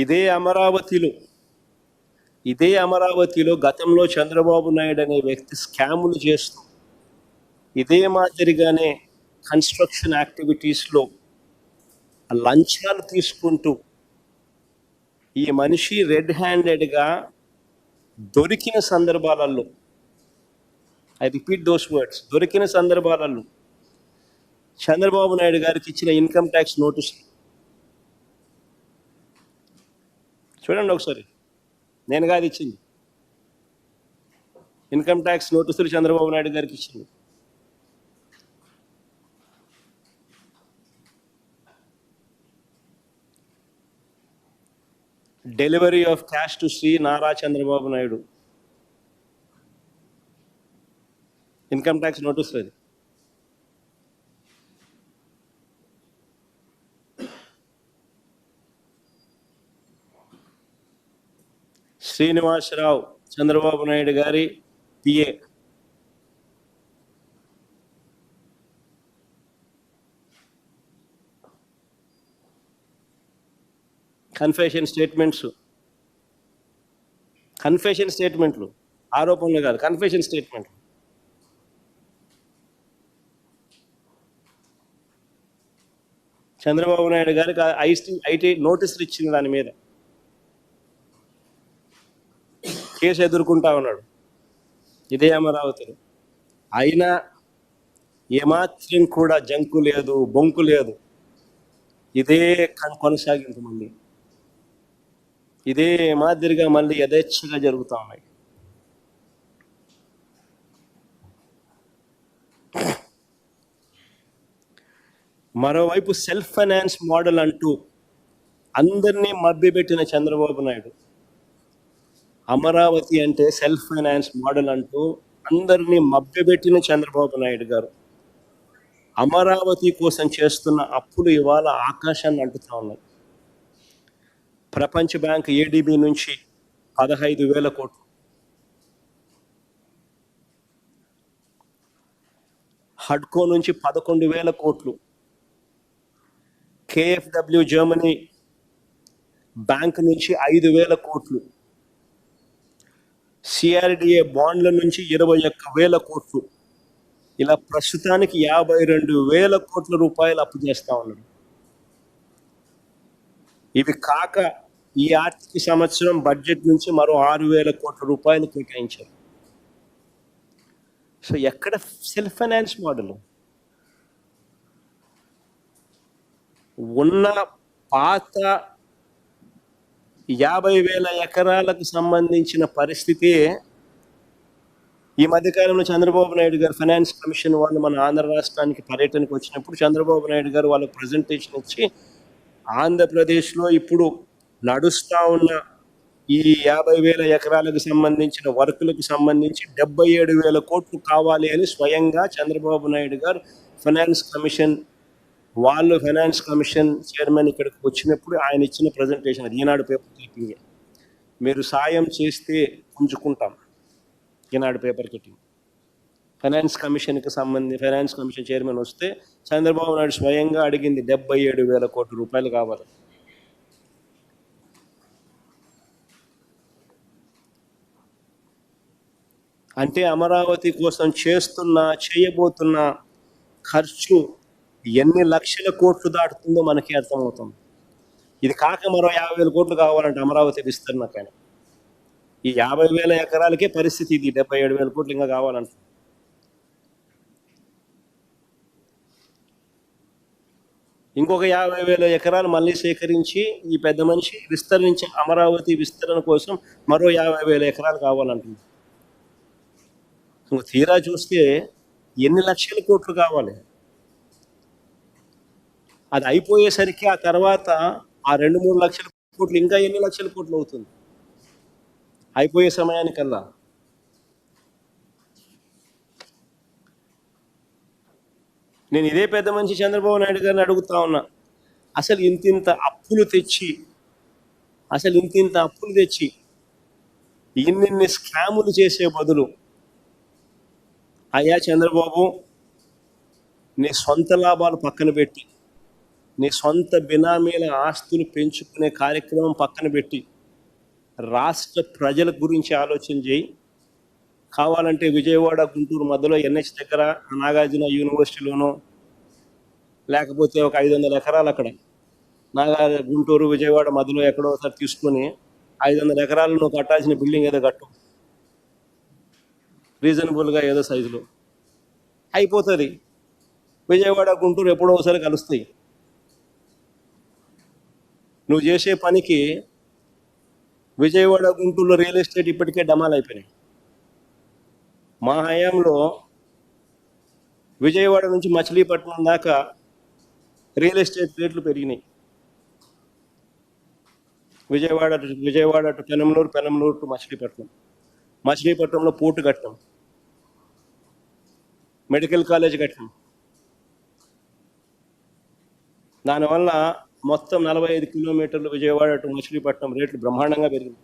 ఇదే అమరావతిలో గతంలో చంద్రబాబు నాయుడు అనే వ్యక్తి స్కాములు చేస్తూ ఇదే మాదిరిగానే కన్స్ట్రక్షన్ యాక్టివిటీస్లో లంచాలు తీసుకుంటూ ఈ మనిషి రెడ్ హ్యాండెడ్గా దొరికిన సందర్భాలలో, ఐ రిపీట్ దోస్ వర్డ్స్, దొరికిన సందర్భాలలో చంద్రబాబు నాయుడు గారికి ఇచ్చిన ఇన్కమ్ ట్యాక్స్ నోటీస్ చూడండి ఒకసారి. నేను కాదు ఇచ్చింది, ఇన్కమ్ ట్యాక్స్ నోటీసులు చంద్రబాబు నాయుడు గారికి ఇచ్చింది. Delivery of cash to Shri Nara Chandrababu Naidu, income tax notice అది. శ్రీనివాసరావు చంద్రబాబు నాయుడు గారి పిఏ, కన్ఫెషన్ స్టేట్మెంట్లు, ఆరోపణలు కాదు, కన్ఫెషన్ స్టేట్మెంట్లు. చంద్రబాబు నాయుడు గారికి ఐటీ నోటీసులు ఇచ్చింది, దాని మీద కేసు ఎదుర్కొంటా ఉన్నాడు ఇదే అమరావతిలో. అయినా ఏమాత్రం కూడా జంకు లేదు, బొంకు లేదు. ఇదే కొనసాగింపు, మళ్ళీ ఇదే మాదిరిగా మళ్ళీ యథేచ్ఛగా జరుగుతూ ఉన్నాయి. మరోవైపు సెల్ఫ్ ఫైనాన్స్ మోడల్ అంటూ అందరినీ మభ్యపెట్టిన చంద్రబాబు నాయుడు, అమరావతి అంటే సెల్ఫ్ ఫైనాన్స్ మోడల్ అంటూ అందరినీ మభ్యపెట్టిన చంద్రబాబు నాయుడు గారు అమరావతి కోసం చేస్తున్న అప్పులు ఇవాళ ఆకాశాన్ని అంటుతా ఉన్నాయి. ప్రపంచ బ్యాంక్ ఏడీబీ నుంచి 15,000 కోట్లు, హడ్కో నుంచి 11,000 కోట్లు, కేఎఫ్డబ్ల్యూ జర్మనీ బ్యాంక్ నుంచి 5,000 కోట్లు, సిఆర్డిఏ బాండ్ల నుంచి 21,000 కోట్లు, ఇలా ప్రస్తుతానికి 52,000 కోట్ల రూపాయలు అప్పు చేస్తా ఉన్నారు. ఇవి కాక ఈ ఆర్థిక సంవత్సరం బడ్జెట్ నుంచి మరో 6,000 కోట్ల రూపాయలు కేటాయించారు. సో ఎక్కడ సెల్ఫ్ ఫైనాన్స్ మోడల్? ఉన్న పాత 50,000 ఎకరాలకు సంబంధించిన పరిస్థితి ఈ మధ్యకాలంలో చంద్రబాబు నాయుడు గారు ఫైనాన్స్ కమిషన్ వాళ్ళు మన ఆంధ్ర రాష్ట్రానికి పర్యటనకు వచ్చినప్పుడు చంద్రబాబు నాయుడు గారు వాళ్ళకు ప్రజెంటేషన్ ఇచ్చి, ఆంధ్రప్రదేశ్లో ఇప్పుడు నడుస్తూ ఉన్న ఈ 50,000 ఎకరాలకు సంబంధించిన వర్కులకు సంబంధించి 77,000 కోట్లు కావాలి అని స్వయంగా చంద్రబాబు నాయుడు గారు ఫైనాన్స్ కమిషన్ చైర్మన్ ఇక్కడికి వచ్చినప్పుడు ఆయన ఇచ్చిన ప్రజెంటేషన్ అది. ఈనాడు పేపర్ క్లిప్పింగ్, మీరు సాయం చేస్తే పుంజుకుంటాం. Eenadu paper cutting. Finance commission chairman వస్తే చంద్రబాబు నాయుడు స్వయంగా అడిగింది 77,000 కోట్ల రూపాయలు కావాలి. అంటే అమరావతి కోసం చేయబోతున్న ఖర్చు ఎన్ని లక్షల కోట్లు దాటుతుందో మనకి అర్థమవుతుంది. ఇది కాక మరో 50,000 కోట్లు కావాలంటే అమరావతి విస్తరణ. కానీ ఈ 50,000 ఎకరాలకే పరిస్థితి ఇది, 77,000 కోట్లు ఇంకా కావాలంట. ఇంకొక 50,000 ఎకరాలు మళ్ళీ సేకరించి ఈ పెద్ద మనిషి అమరావతి విస్తరణ కోసం మరో 50,000 ఎకరాలు కావాలంటుంది. తీరా చూస్తే ఎన్ని లక్షల కోట్లు కావాలి? అది అయిపోయేసరికి ఆ తర్వాత ఆ 2-3 లక్షల కోట్లు ఇంకా ఎన్ని లక్షల కోట్లు అవుతుంది అయిపోయే సమయానికల్లా? నేను ఇదే పెద్ద మనిషి చంద్రబాబు నాయుడు గారిని అడుగుతా ఉన్నా, అసలు ఇంతింత అప్పులు తెచ్చి ఇన్ని స్కాములు చేసే బదులు, అయ్యా చంద్రబాబు, నీ సొంత లాభాలు పక్కన పెట్టి నీ సొంత బినామీల ఆస్తులు పెంచుకునే కార్యక్రమం పక్కన పెట్టి రాష్ట్ర ప్రజల గురించి ఆలోచన చేయి. కావాలంటే విజయవాడ గుంటూరు మధ్యలో ఎన్హెచ్ దగ్గర నాగార్జున యూనివర్సిటీలోనో లేకపోతే ఒక 500 ఎకరాలు అక్కడ గుంటూరు విజయవాడ మధ్యలో ఎక్కడో ఒకసారి తీసుకొని 500 ఎకరాలు నువ్వు కట్టాల్సిన బిల్డింగ్ ఏదో కట్టు, రీజనబుల్గా ఏదో సైజులో అయిపోతుంది. విజయవాడ గుంటూరు ఎప్పుడో ఒకసారి కలుస్తాయి. నువ్వు చేసే పనికి విజయవాడ గుంటూరులో రియల్ ఎస్టేట్ ఇప్పటికే డమాల్ అయిపోయినాయి. మా హయాంలో విజయవాడ నుంచి మచిలీపట్నం దాకా రియల్ ఎస్టేట్ రేట్లు పెరిగినాయి. విజయవాడ టు పెనమలూరు టు మచిలీపట్నంలో పోర్టు కట్టాం, మెడికల్ కాలేజ్ కట్టాం. దానివల్ల మొత్తం 45 కిలోమీటర్లు విజయవాడ టు మచిలీపట్నం రేట్లు బ్రహ్మాండంగా పెరిగింది.